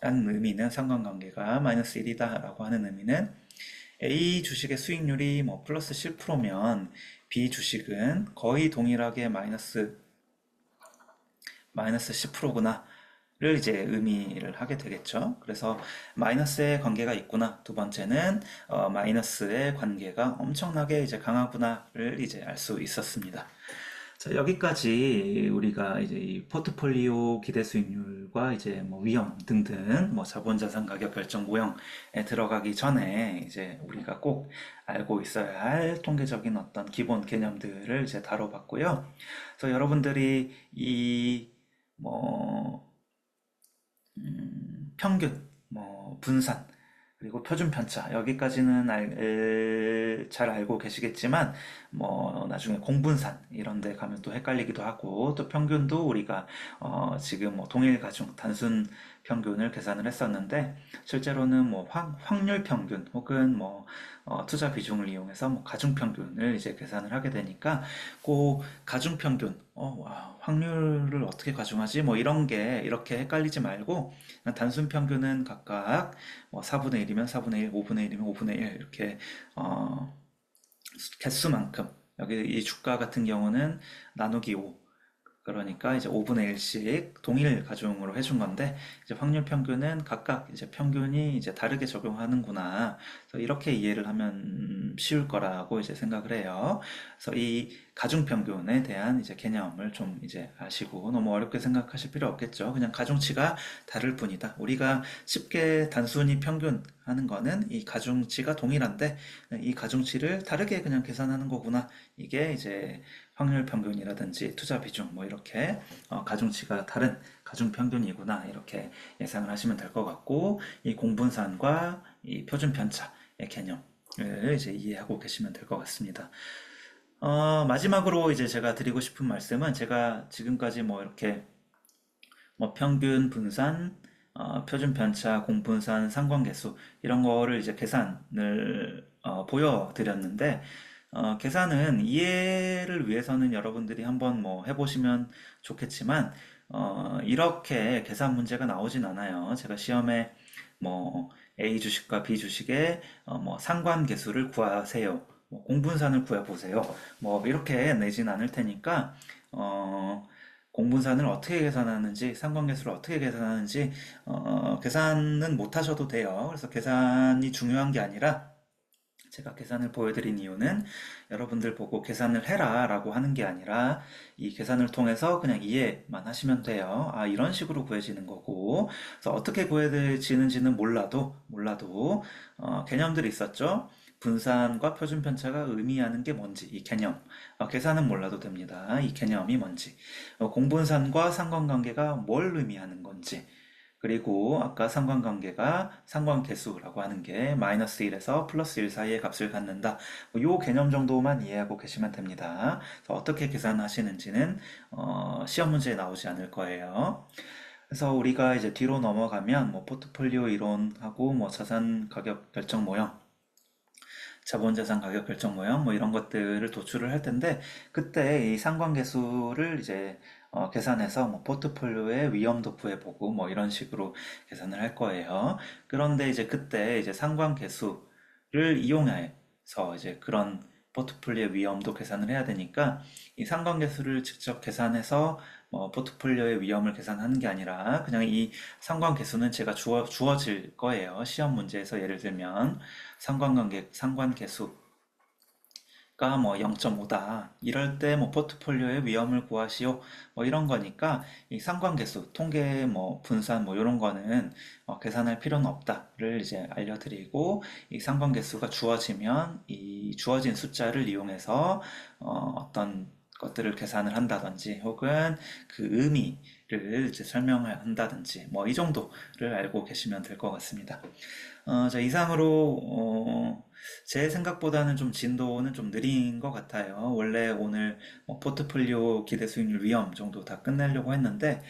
라는 의미는 상관관계가 마이너스 1이다 라고 하는 의미는 A 주식의 수익률이 뭐 플러스 10%면 B 주식은 거의 동일하게 마이너스 10%구나 를 이제 의미를 하게 되겠죠. 그래서 마이너스의 관계가 있구나. 두 번째는 마이너스의 관계가 엄청나게 이제 강하구나를 이제 알 수 있었습니다. 자, 여기까지 우리가 이제 이 포트폴리오 기대 수익률과 이제 뭐 위험 등등 뭐 자본 자산 가격 결정 모형에 들어가기 전에 이제 우리가 꼭 알고 있어야 할 통계적인 어떤 기본 개념들을 이제 다뤄봤고요. 그래서 여러분들이 이뭐 평균, 뭐 분산, 그리고 표준 편차 여기까지는 잘 알고 계시겠지만 뭐 나중에 공분산 이런 데 가면 또 헷갈리기도 하고 또 평균도 우리가 지금 뭐 동일 가중 단순 평균을 계산을 했었는데 실제로는 뭐 확률 평균 혹은 뭐 투자 비중을 이용해서 뭐 가중 평균을 이제 계산을 하게 되니까 그 가중 평균 확률을 어떻게 가중하지 뭐 이런 게 이렇게 헷갈리지 말고 그냥 단순 평균은 각각 뭐 4분의 1이면 4분의 1, 5분의 1이면 5분의 1 이렇게 개수만큼 여기 이 주가 같은 경우는 나누기 5 그러니까 이제 5분의 1씩 동일 가중으로 해준 건데 이제 확률 평균은 각각 이제 평균이 이제 다르게 적용하는구나. 그래서 이렇게 이해를 하면 쉬울 거라고 이제 생각을 해요. 그래서 이 가중 평균에 대한 이제 개념을 좀 이제 아시고 너무 어렵게 생각하실 필요 없겠죠. 그냥 가중치가 다를 뿐이다. 우리가 쉽게 단순히 평균하는 거는 이 가중치가 동일한데 이 가중치를 다르게 그냥 계산하는 거구나. 이게 이제 확률 평균이라든지 투자 비중 뭐 이렇게 가중치가 다른 가중 평균이구나 이렇게 예상을 하시면 될 것 같고 이 공분산과 이 표준 편차의 개념을 이제 이해하고 계시면 될 것 같습니다. 마지막으로 이제 제가 드리고 싶은 말씀은 제가 지금까지 뭐 이렇게 뭐 평균 분산 표준 편차, 공분산, 상관계수 이런 거를 이제 계산을 보여드렸는데 계산은 이해를 위해서는 여러분들이 한번 뭐 해보시면 좋겠지만 이렇게 계산 문제가 나오진 않아요. 제가 시험에 뭐 A 주식과 B 주식의 뭐 상관계수를 구하세요. 뭐 공분산을 구해보세요. 뭐 이렇게 내진 않을 테니까 공분산을 어떻게 계산하는지, 상관계수를 어떻게 계산하는지 계산은 못 하셔도 돼요. 그래서 계산이 중요한 게 아니라 제가 계산을 보여드린 이유는 여러분들 보고 계산을 해라 라고 하는 게 아니라 이 계산을 통해서 그냥 이해만 하시면 돼요. 아, 이런 식으로 구해지는 거고. 그래서 어떻게 구해지는지는 몰라도, 개념들이 있었죠. 분산과 표준 편차가 의미하는 게 뭔지, 이 개념. 계산은 몰라도 됩니다. 이 개념이 뭔지. 공분산과 상관관계가 뭘 의미하는 건지. 그리고 아까 상관관계가 상관계수라고 하는 게 마이너스 1에서 플러스 1 사이의 값을 갖는다. 이 개념 정도만 이해하고 계시면 됩니다. 그래서 어떻게 계산하시는지는 시험 문제에 나오지 않을 거예요. 그래서 우리가 이제 뒤로 넘어가면 뭐 포트폴리오 이론하고 뭐 자산 가격 결정 모형, 자본자산 가격 결정 모형 뭐 이런 것들을 도출을 할 텐데 그때 이 상관계수를 이제 계산해서 뭐 포트폴리오의 위험도 구해보고 뭐 이런 식으로 계산을 할 거예요. 그런데 이제 그때 이제 상관계수를 이용해서 이제 그런 포트폴리오 위험도 계산을 해야 되니까 이 상관계수를 직접 계산해서 포트폴리오의 위험을 계산하는 게 아니라 그냥 이 상관계수는 제가 주어질 거예요. 시험 문제에서 예를 들면 상관계수 가 뭐 0.5다. 이럴 때 뭐 포트폴리오의 위험을 구하시오. 뭐 이런 거니까 이 상관계수, 통계 뭐 분산 뭐 이런 거는 계산할 필요는 없다를 이제 알려드리고 이 상관계수가 주어지면 이 주어진 숫자를 이용해서 어떤 것들을 계산을 한다든지 혹은 그 의미를 이제 설명을 한다든지 뭐 이 정도를 알고 계시면 될 것 같습니다. 자, 이상으로 제 생각보다는 좀 진도는 좀 느린 것 같아요. 원래 오늘 포트폴리오 기대 수익률 위험 정도 다 끝내려고 했는데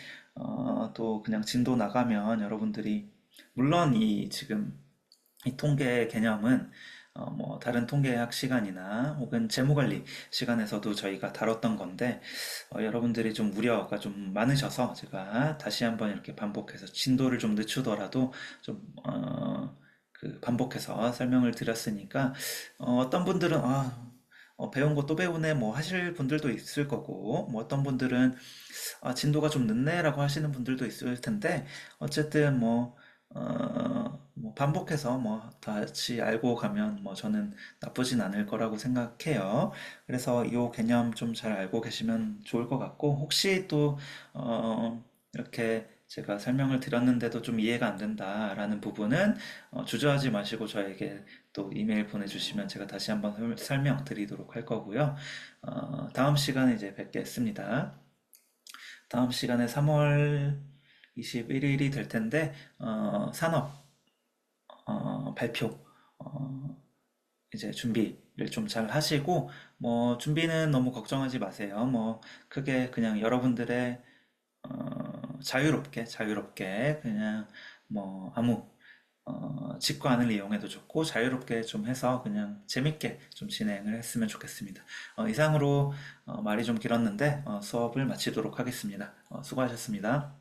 또 그냥 진도 나가면 여러분들이 물론 이 지금 이 통계 개념은 뭐 다른 통계학 시간이나 혹은 재무관리 시간에서도 저희가 다뤘던 건데 여러분들이 좀 우려가 좀 많으셔서 제가 다시 한번 이렇게 반복해서 진도를 좀 늦추더라도 좀 그 반복해서 설명을 드렸으니까 떤 분들은 배운 거 또 배우네 뭐 하실 분들도 있을 거고 뭐 어떤 분들은 진도가 좀 늦네라고 하시는 분들도 있을 텐데 어쨌든 뭐 반복해서 뭐 다시 알고 가면 뭐 저는 나쁘진 않을 거라고 생각해요. 그래서 이 개념 좀 잘 알고 계시면 좋을 것 같고 혹시 또 이렇게 제가 설명을 드렸는데도 좀 이해가 안 된다라는 부분은 주저하지 마시고 저에게 또 이메일 보내주시면 제가 다시 한번 설명드리도록 할 거고요. 다음 시간에 이제 뵙겠습니다. 다음 시간에 3월 21일이 될 텐데, 산업, 발표, 어, 이제 준비를 좀 잘 하시고, 뭐, 준비는 너무 걱정하지 마세요. 뭐, 크게 그냥 여러분들의, 자유롭게, 그냥, 뭐, 직관을 이용해도 좋고, 자유롭게 좀 해서 그냥 재밌게 좀 진행을 했으면 좋겠습니다. 이상으로 말이 좀 길었는데, 수업을 마치도록 하겠습니다. 수고하셨습니다.